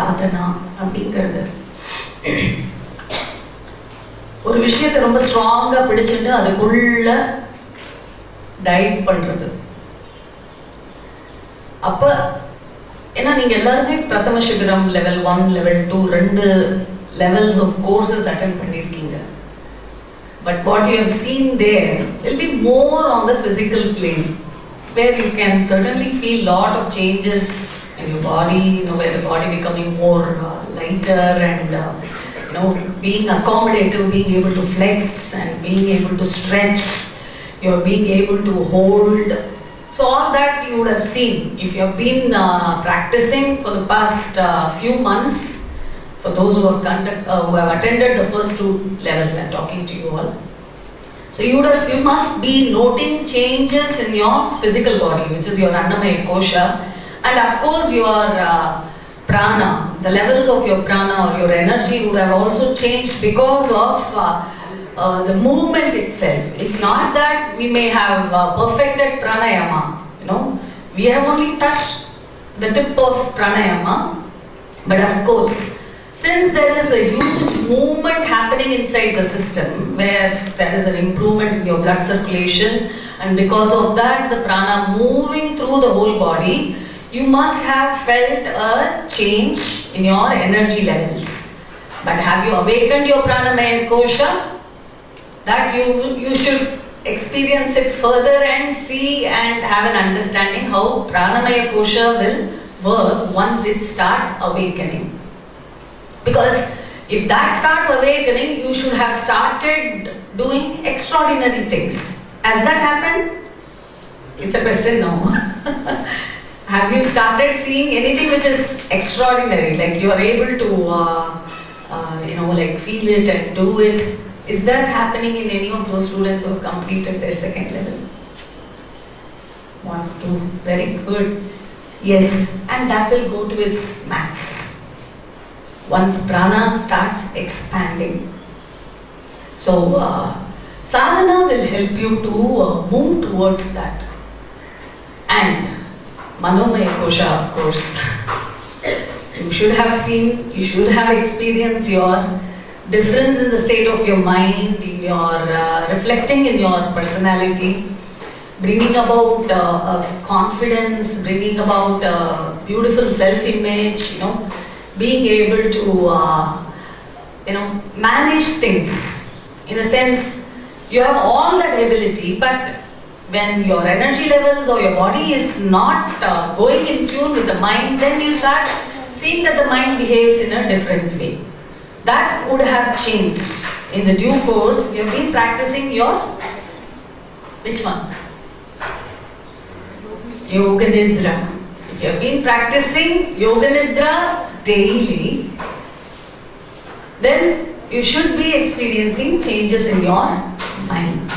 சாதனா அப்படிங்கிறது ஒரு விஷயத்தை ரொம்ப ஸ்ட்ராங்கா பிடிச்சிட்டு அதுக்குள்ள டைவ் பண்றது. அப்ப ஏன்னா நீங்க எல்லாருமே பிரதம சிபிரம் லெவல் 1 லெவல் 2 ரெண்டு லெவல்ஸ் ஆஃப் கோர்சஸ் அட்டெண்ட் பண்ணிருக்கீங்க. But what you have seen there will be more on the physical plane, where you can certainly feel lot of changes in your body, where the body becoming more lighter and being accommodative, being able to flex and being able to stretch, you're being able to hold. So all that you would have seen if you have been practicing for the past few months. For those who have attended the first 2 levels, I'm talking to you all. So you must be noting changes in your physical body, which is your Annamaya Kosha, and of course your prana. The levels of your prana or your energy would have also changed because of the movement itself. It's not that we may have perfected pranayama. We have only touched the tip of pranayama, but of course, since there is a huge movement happening inside the system, where there is an improvement in your blood circulation, and because of that the prana moving through the whole body, you must have felt a change in your energy levels. But have you awakened your pranamaya kosha? That you should experience it further and see and have an understanding how pranamaya kosha will work once it starts awakening. Because if that starts awakening, you should have started doing extraordinary things. Has that happened? It's a question now. Have you started seeing anything which is extraordinary, like you are able to like feel it and do it? Is that happening in any of those students who have completed their second level? 1, 2, very good. Yes, and that will go to its max once prana starts expanding. So sadhana will help you to move towards that. And Manomaya Kosha, of course, you should have seen, you should have experienced your difference in the state of your mind, your reflecting in your personality, bringing about confidence, bringing about beautiful self-image, being able to manage things. In a sense, you have all that ability, but when your energy levels or your body is not going in tune with the mind, then you start seeing that the mind behaves in a different way. That would have changed in the due course. You have been practicing your which one? Yoga Nidra. If you have been practicing Yoga Nidra daily, then you should be experiencing changes in your mind.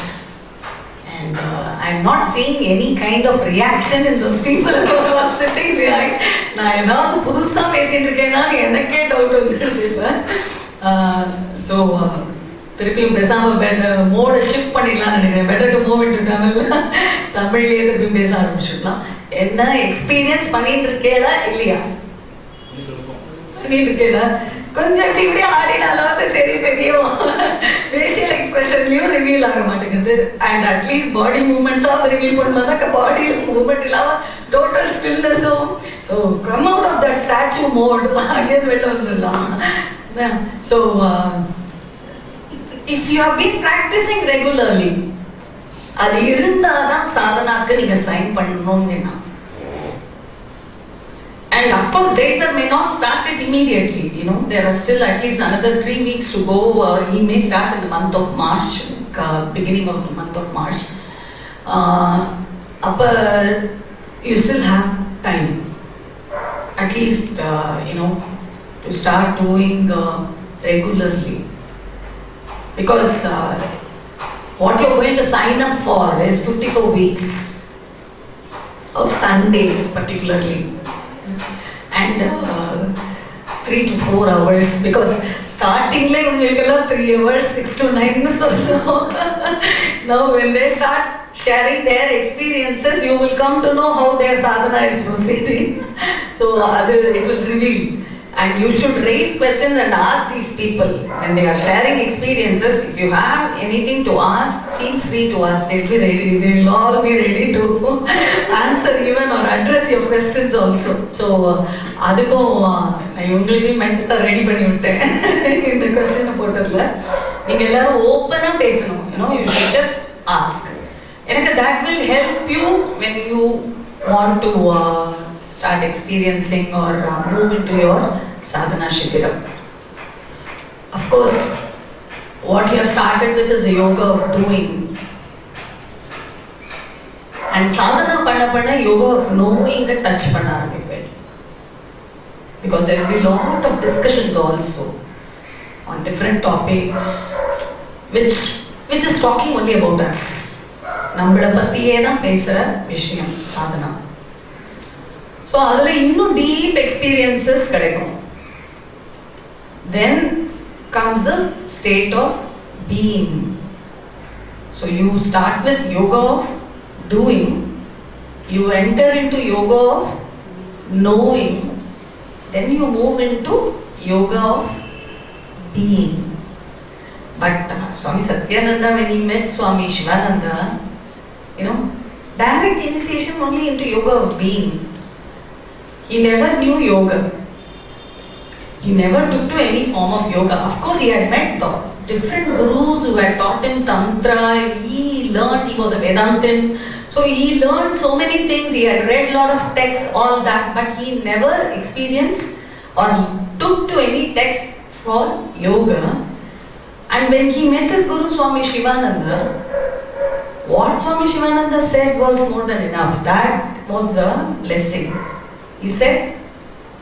And I'm not seeing any kind of reaction in those people who are sitting behind. நான் ஏதாவது புதுசா பேசிட்டு இருக்கேன்னா எனக்கே doubt வந்துடுது. So திருப்பியும் பேசாம மோட shift பண்ணிடலாம்னு நினைக்கிறேன். Better to move into Tamil. தமிழ்லயே திருப்பியும் பேச ஆரம்பிச்சிடலாம். என்ன எக்ஸ்பீரியன்ஸ் பண்ணிட்டு இருக்கேளா இல்லையா? பண்ணிட்டு இருக்கேளா? கொஞ்சம் இப்படி இப்படி ஆடினாலும் சரி தெரியும். ஃபேஷியல் எக்ஸ்பிரஷன்லயும் ரிவீல் ஆக மாட்டேங்குது. அண்ட் அட்லீஸ்ட் பாடி மூவ்மெண்ட்ஸாக ரிவீல் பண்ணும்போது பாடி மூவ்மெண்ட் இல்லாம டோட்டல் ஸ்டில்னஸும். So come out of that statue mode அங்கேருந்து வெளில வந்துடலாம். So if you have been practising regularly, அது இருந்தாதான் சாதனாக்கு நீங்க சைன் பண்ணணும்னா. And of course, Daisar may not start it immediately. There are still at least another 3 weeks to go. He may start in the month of March, beginning of the month of March. You still have time, at least to start doing regularly. Because what you're going to sign up for is 54 weeks of Sundays particularly. And 3 to 4 hours, because starting like 3 hours, 6 to 9 Now when they start sharing their experiences, you will come to know how their sadhana is proceeding. So it will reveal. And you should raise questions and ask these people when they are sharing experiences. If you have anything to ask, feel free to ask. They'll be ready. They'll all be ready to answer even or address your questions also. So, அதுக்கும் நான் இவங்களையும் மென்டலாக ready பண்ணி விட்டேன் இந்த கொஸ்டினை போட்டதில். நீங்கள் எல்லாரும் ஓப்பனாக பேசணும். You should just ask. எனக்கு that will help you when you want to start experiencing or move into your sadhana shibiram. Of course, what you have started with is a yoga of doing. And sadhana panna yoga of knowing and touch panna arambipel. Because there will be a lot of discussions also on different topics which is talking only about us. நம்மளை பற்றியே தான் பேசுகிற விஷயம் Sadhana. So அதில் இன்னும் deep experiences கிடைக்கும். Then comes the state of being. So you start with yoga of doing, you enter into yoga of knowing, then you move into yoga of being. But Swami Satyananda, when he met Swami Shivananda, direct initiation only into yoga of being. He never knew yoga. He never took to any form of yoga. Of course, he had met different gurus who had taught him Tantra. He learned, he was a Vedantin. So he learned so many things. He had read a lot of texts, all that. But he never experienced or took to any text for yoga. And when he met his Guru Swami Shivananda, what Swami Shivananda said was more than enough. That was the blessing. He said,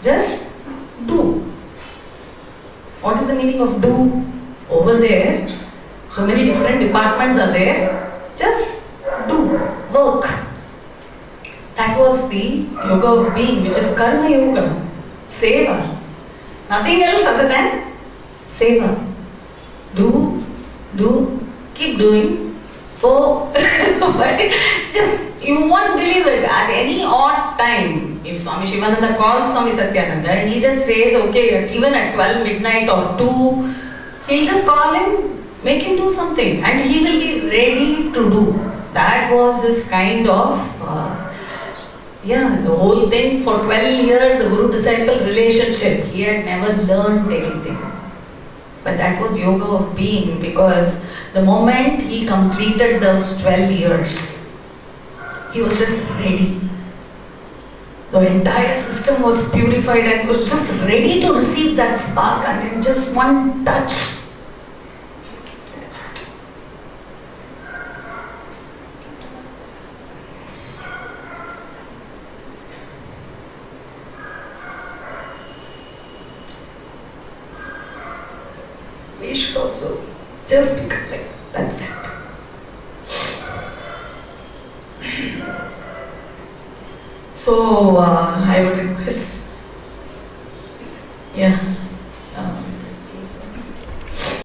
just do. What is the meaning of do? Over there, so many different departments are there. Just do, work. That was the yoga of being, which is karma yoga, seva. Nothing else other than seva. Do, keep doing. But just, you won't believe it, at any odd time, if Swami Shivananda calls Swami Satyananda and he just says, okay, even at 12 midnight or 2, he'll just call him, make him do something, and he will be ready to do. That was this kind of, the whole thing for 12 years, the guru-disciple relationship. He had never learned anything. But that was yoga of being, because the moment he completed those 12 years, he was just ready. The entire system was purified and was just ready to receive that spark, and in just one touch, we should also just become like that. That's it. So I would request